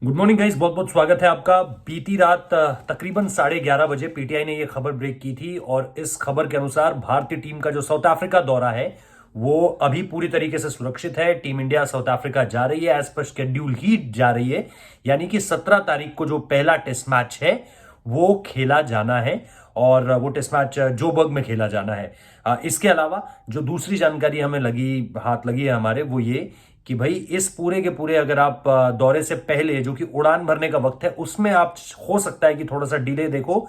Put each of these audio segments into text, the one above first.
Good morning guys, बहुत बहुत स्वागत है आपका। बीती रात तकरीबन 11:30 बजे पीटीआई ने यह खबर ब्रेक की थी और इस खबर के अनुसार भारतीय टीम का जो साउथ अफ्रीका दौरा है वो अभी पूरी तरीके से सुरक्षित है। टीम इंडिया साउथ अफ्रीका जा रही है, एज पर शेड्यूल ही जा रही है। यानी कि 17 तारीख को जो पहला टेस्ट मैच है वो खेला जाना है और वो टेस्ट मैच जोबर्ग में खेला जाना है। इसके अलावा जो दूसरी जानकारी हमें हाथ लगी है हमारे, वो ये कि भाई इस पूरे के पूरे अगर आप दौरे से पहले जो कि उड़ान भरने का वक्त है उसमें आप हो सकता है कि थोड़ा सा डिले देखो।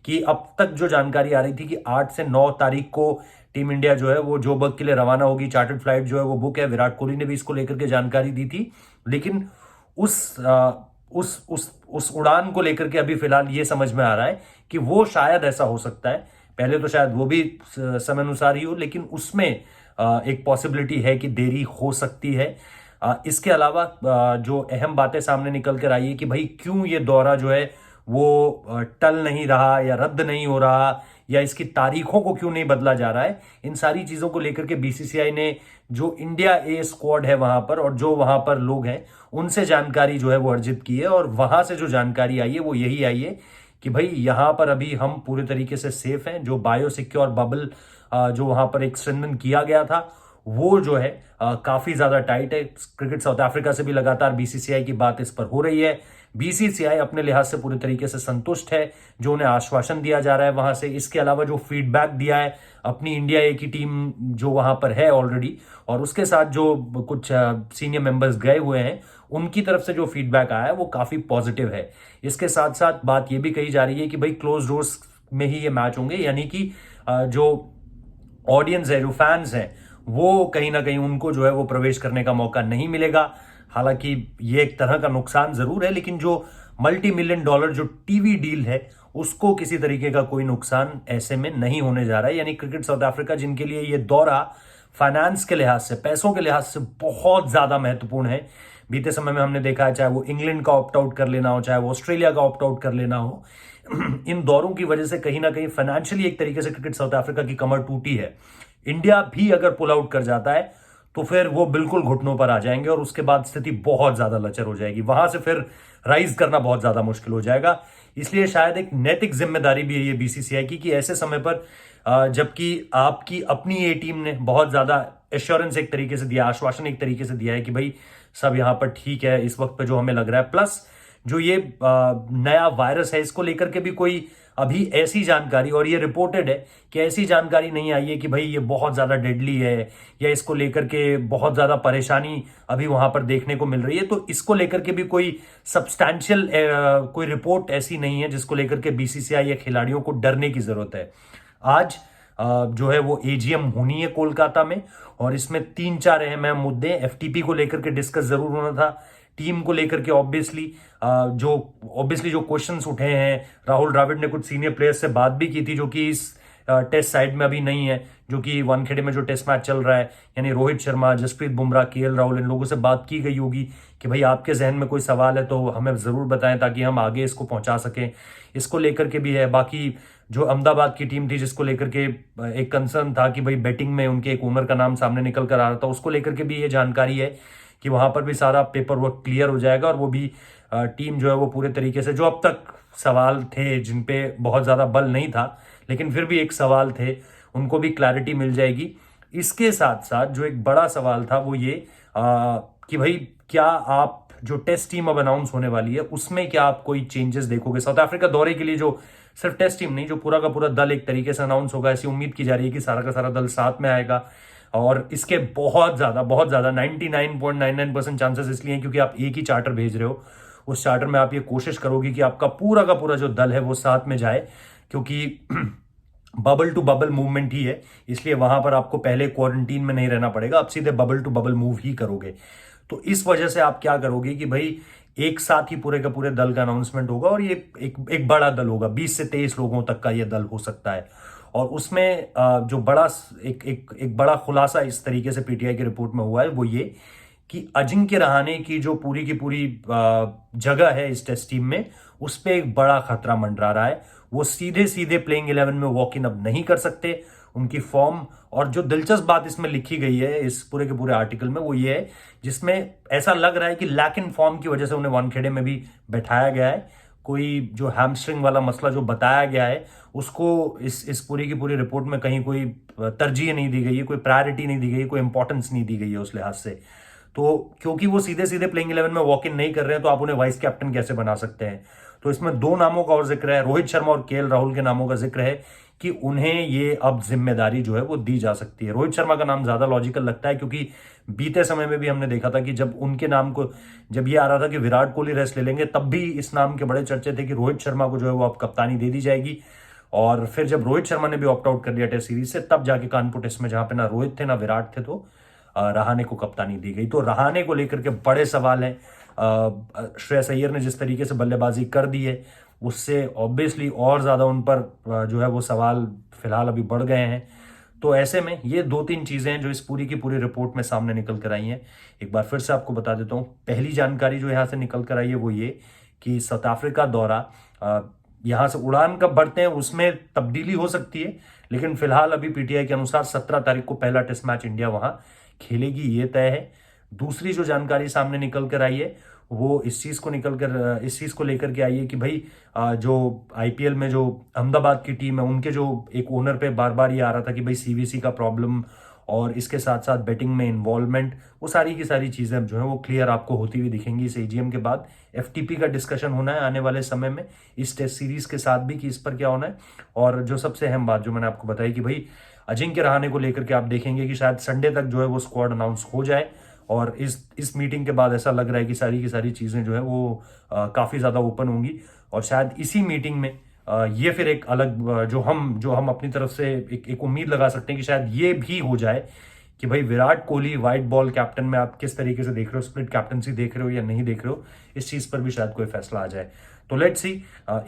कि अब तक जो जानकारी आ रही थी कि 8 से 9 तारीख को टीम इंडिया जो है वो जोबर्ग के लिए रवाना होगी। चार्टर्ड फ्लाइट जो है वो बुक है। विराट कोहली ने भी इसको लेकर के जानकारी दी थी। लेकिन उस आ, उस उड़ान को लेकर के अभी फिलहाल ये समझ में आ रहा है कि वो शायद ऐसा हो सकता है। पहले तो शायद वो भी समय अनुसार ही हो, लेकिन उसमें एक पॉसिबिलिटी है कि देरी हो सकती है। इसके अलावा जो अहम बातें सामने निकल कर आई है कि भाई क्यों ये दौरा जो है वो टल नहीं रहा या रद्द नहीं हो रहा या इसकी तारीखों को क्यों नहीं बदला जा रहा है। इन सारी चीजों को लेकर के बीसीसीआई ने जो इंडिया ए स्क्वाड है वहां पर और जो वहां पर लोग हैं उनसे जानकारी जो है वो अर्जित की है। और वहां से जो जानकारी आई है वो यही आई है कि भाई यहां पर अभी हम पूरे तरीके से सेफ हैं। जो बायो सिक्योर बबल जो वहां पर एक स्ट्रेंथन किया गया था वो जो है काफी ज्यादा टाइट है। क्रिकेट साउथ अफ्रीका से भी लगातार बीसीसीआई की बात इस पर हो रही है। बीसीसीआई अपने लिहाज से पूरी तरीके से संतुष्ट है जो उन्हें आश्वासन दिया जा रहा है वहां से। इसके अलावा जो फीडबैक दिया है अपनी इंडिया ए की टीम जो वहां पर है ऑलरेडी, और उसके साथ जो कुछ सीनियर मेंबर्स गए हुए हैं उनकी तरफ से जो फीडबैक आया है वो काफी पॉजिटिव है। इसके साथ साथ बात यह भी कही जा रही है कि भाई क्लोज डोर्स में ही ये मैच होंगे, यानी कि जो ऑडियंस है, जो फैंस हैं, वो कहीं ना कहीं उनको जो है वो प्रवेश करने का मौका नहीं मिलेगा। हालांकि ये एक तरह का नुकसान जरूर है, लेकिन जो मल्टी मिलियन डॉलर जो टीवी डील है उसको किसी तरीके का कोई नुकसान ऐसे में नहीं होने जा रहा है। यानी क्रिकेट साउथ अफ्रीका जिनके लिए ये दौरा फाइनेंस के लिहाज से, पैसों के लिहाज से बहुत ज्यादा महत्वपूर्ण है। बीते समय में हमने देखा है चाहे वो इंग्लैंड का ऑप्ट आउट कर लेना हो, चाहे वो ऑस्ट्रेलिया का ऑप्ट आउट कर लेना हो, इन दौरों की वजह से कहीं ना कहीं फाइनेंशियली एक तरीके से क्रिकेट साउथ अफ्रीका की कमर टूटी है। इंडिया भी अगर पुल आउट कर जाता है तो फिर वो बिल्कुल घुटनों पर आ जाएंगे और उसके बाद स्थिति बहुत ज्यादा लचर हो जाएगी। वहां से फिर राइज करना बहुत ज्यादा मुश्किल हो जाएगा। इसलिए शायद एक नैतिक जिम्मेदारी भी है ये बीसीसीआई की कि ऐसे समय पर जबकि आपकी अपनी ये टीम ने बहुत ज्यादा एश्योरेंस एक तरीके से दिया, आश्वासन एक तरीके से दिया है कि भाई सब यहां पर ठीक है इस वक्त पे जो हमें लग रहा है, प्लस जो ये नया वायरस है इसको लेकर के भी कोई अभी ऐसी जानकारी, और ये रिपोर्टेड है कि ऐसी जानकारी नहीं आई है कि भाई ये बहुत ज्यादा डेडली है या इसको लेकर के बहुत ज्यादा परेशानी अभी वहां पर देखने को मिल रही है। तो इसको लेकर के भी कोई सब्सटैंशियल कोई रिपोर्ट ऐसी नहीं है जिसको लेकर के बीसीसीआई या खिलाड़ियों को डरने की जरूरत है। आज जो है वो एजीएम होनी है कोलकाता में और इसमें 3-4 अहम अहम मुद्दे एफटीपी को लेकर के डिस्कस जरूर होना था। टीम को लेकर के ऑब्वियसली जो क्वेश्चंस उठे हैं, राहुल द्रविड़ ने कुछ सीनियर प्लेयर्स से बात भी की थी जो कि इस टेस्ट साइड में अभी नहीं है, जो कि वानखेड़े में जो टेस्ट मैच चल रहा है, यानी रोहित शर्मा, जसप्रीत बुमराह, केएल राहुल, इन लोगों से बात की गई होगी कि भाई आपके जहन में कोई सवाल है तो हमें जरूर बताएं ताकि हम आगे इसको पहुंचा सकें। इसको लेकर के भी है। बाकी जो अहमदाबाद की टीम थी जिसको लेकर के एक कंसर्न था कि भाई बैटिंग में उनके एक ओनर का नाम सामने निकल कर आ रहा था, उसको लेकर के भी ये जानकारी है कि वहां पर भी सारा पेपर वर्क क्लियर हो जाएगा और वो भी टीम जो है वो पूरे तरीके से, जो अब तक सवाल थे जिन पे बहुत ज्यादा बल नहीं था लेकिन फिर भी एक सवाल थे, उनको भी क्लैरिटी मिल जाएगी। इसके साथ साथ जो एक बड़ा सवाल था वो ये कि भाई क्या आप जो टेस्ट टीम अब अनाउंस होने वाली है उसमें क्या आप कोई चेंजेस देखोगे। साउथ अफ्रीका दौरे के लिए जो सिर्फ टेस्ट टीम नहीं, जो पूरा का पूरा दल एक तरीके से अनाउंस होगा, ऐसी उम्मीद की जा रही है कि सारा का सारा दल साथ में आएगा। और इसके बहुत ज्यादा 99.99% चांसेस इसलिए हैं क्योंकि आप एक ही चार्टर भेज रहे हो। उस चार्टर में आप ये कोशिश करोगे कि आपका पूरा का पूरा जो दल है वो साथ में जाए, क्योंकि बबल टू बबल मूवमेंट ही है, इसलिए वहां पर आपको पहले क्वारंटीन में नहीं रहना पड़ेगा, आप सीधे बबल टू बबल मूव ही करोगे। तो इस वजह से आप क्या करोगे कि भाई एक साथ ही पूरे का पूरे दल का अनाउंसमेंट होगा और ये एक बड़ा दल होगा, 20 से 23 लोगों तक का ये दल हो सकता है। और उसमें जो बड़ा एक बड़ा खुलासा इस तरीके से पीटीआई की रिपोर्ट में हुआ है वो ये कि अजिंक्य रहाणे की जो पूरी की पूरी जगह है इस टेस्ट टीम में, उस पर एक बड़ा खतरा मंडरा रहा है। वो सीधे सीधे प्लेइंग 11 में वॉक इन अब नहीं कर सकते। उनकी फॉर्म। और जो दिलचस्प बात इसमें लिखी गई है इस पूरे के पूरे आर्टिकल में, वो ये है जिसमें ऐसा लग रहा है कि लैक इन फॉर्म की वजह से उन्हें वानखेड़े में भी बैठाया गया है। कोई जो हैमस्ट्रिंग वाला मसला जो बताया गया है उसको इस पूरी की पूरी रिपोर्ट में कहीं कोई तरजीह नहीं दी गई है, कोई प्रायोरिटी नहीं दी गई है, कोई इंपॉर्टेंस नहीं दी गई है उस लिहाज से। तो क्योंकि वो सीधे सीधे प्लेइंग 11 में वॉक इन नहीं कर रहे हैं, तो आप उन्हें वाइस कैप्टन कैसे बना सकते हैं? तो इसमें दो नामों का और जिक्र है, रोहित शर्मा और केएल राहुल के नामों का जिक्र है कि उन्हें ये अब जिम्मेदारी जो है वो दी जा सकती है। रोहित शर्मा का नाम ज्यादा लॉजिकल लगता है क्योंकि बीते समय में भी हमने देखा था कि जब उनके नाम को, जब ये आ रहा था कि विराट कोहली रेस्ट ले लेंगे, तब भी इस नाम के बड़े चर्चे थे कि रोहित शर्मा को जो है वो अब कप्तानी दे दी जाएगी। और फिर जब रोहित शर्मा ने भी ऑप्ट आउट कर लिया टेस्ट सीरीज से, तब जाके कानपुर टेस्ट में जहां पे ना रोहित थे ना विराट थे, तो रहाणे को कप्तानी दी गई। तो रहाणे को लेकर के बड़े सवाल हैं। श्रेयस अय्यर ने जिस तरीके से बल्लेबाजी कर दी है उससे ऑब्वियसली और ज्यादा उन पर जो है वो सवाल फिलहाल अभी बढ़ गए हैं। तो ऐसे में ये दो तीन चीजें हैं जो इस पूरी की पूरी रिपोर्ट में सामने निकल कर आई हैं। एक बार फिर से आपको बता देता हूं, पहली जानकारी जो यहां से निकल कर आई है वो ये कि साउथ अफ्रीका दौरा, यहां से उड़ान कब बढ़ते हैं उसमें तब्दीली हो सकती है, लेकिन फिलहाल अभी पीटीआई के अनुसार 17 तारीख को पहला टेस्ट मैच इंडिया वहां खेलेगी, ये तय है। दूसरी जो जानकारी सामने निकल कर आई है वो इस चीज को लेकर के आई है कि भाई जो आईपीएल में जो अहमदाबाद की टीम है उनके जो एक ओनर पे बार बार ये आ रहा था कि भाई सीवीसी का प्रॉब्लम और इसके साथ साथ बेटिंग में इन्वॉल्वमेंट, वो सारी की सारी चीजें जो है वो क्लियर आपको होती हुई दिखेंगी इस एजीएम के बाद। एफटीपी का डिस्कशन होना है आने वाले समय में इस टेस्ट सीरीज के साथ भी कि इस पर क्या होना है। और जो सबसे अहम बात जो मैंने आपको बताई कि भाई अजिंक्य रहाणे को लेकर के आप देखेंगे कि शायद संडे तक जो है वो स्क्वाड अनाउंस हो जाए। और इस मीटिंग के बाद ऐसा लग रहा है कि सारी की सारी चीजें जो है वो काफी ज्यादा ओपन होंगी। और शायद इसी मीटिंग में ये फिर एक अलग जो हम अपनी तरफ से एक उम्मीद लगा सकते हैं कि शायद ये भी हो जाए कि भाई Virat Kohli white ball captain में आप किस तरीके से देख रहे हो, स्प्लिट कैप्टनसी देख रहे हो या नहीं देख रहे हो, इस चीज पर भी शायद कोई फैसला आ जाए। तो लेट्स सी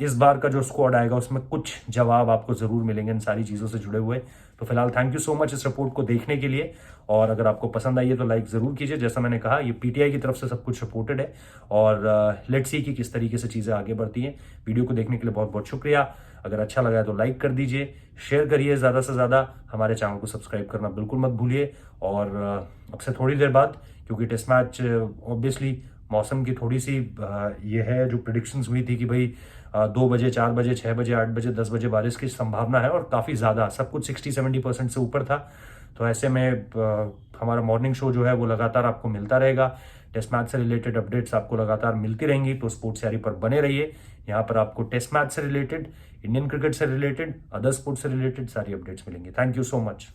इस बार का जो स्क्वाड आएगा उसमें कुछ जवाब आपको जरूर मिलेंगे इन सारी चीजों से जुड़े हुए। तो फिलहाल थैंक यू सो मच इस रिपोर्ट को देखने के लिए, और अगर आपको पसंद आई है तो लाइक जरूर कीजिए। जैसा मैंने कहा ये पीटीआई की तरफ से सब कुछ सपोर्टेड है, और लेट्स सी कि किस तरीके से चीजें आगे बढ़ती हैं। वीडियो को देखने के लिए बहुत बहुत शुक्रिया। अगर अच्छा लगा है तो लाइक कर दीजिए, शेयर करिए ज्यादा से ज्यादा, हमारे चैनल को सब्सक्राइब करना बिल्कुल मत भूलिए। और अब से थोड़ी देर बाद, क्योंकि टेस्ट मैच ऑब्वियसली मौसम की थोड़ी सी ये है, जो प्रिडिक्शंस हुई थी कि भाई 2 बजे 4 बजे 6 बजे 8 बजे 10 बजे बारिश की संभावना है, और काफ़ी ज़्यादा सब कुछ 60-70% से ऊपर था। तो ऐसे में हमारा मॉर्निंग शो जो है वो लगातार आपको मिलता रहेगा। टेस्ट मैच से रिलेटेड अपडेट्स आपको लगातार मिलती रहेंगी, तो स्पोर्ट्स यारी पर बने रहिए। यहाँ पर आपको टेस्ट मैच से रिलेटेड, इंडियन क्रिकेट से रिलेटेड, अदर स्पोर्ट्स से रिलेटेड सारी अपडेट्स मिलेंगी। Thank you so much.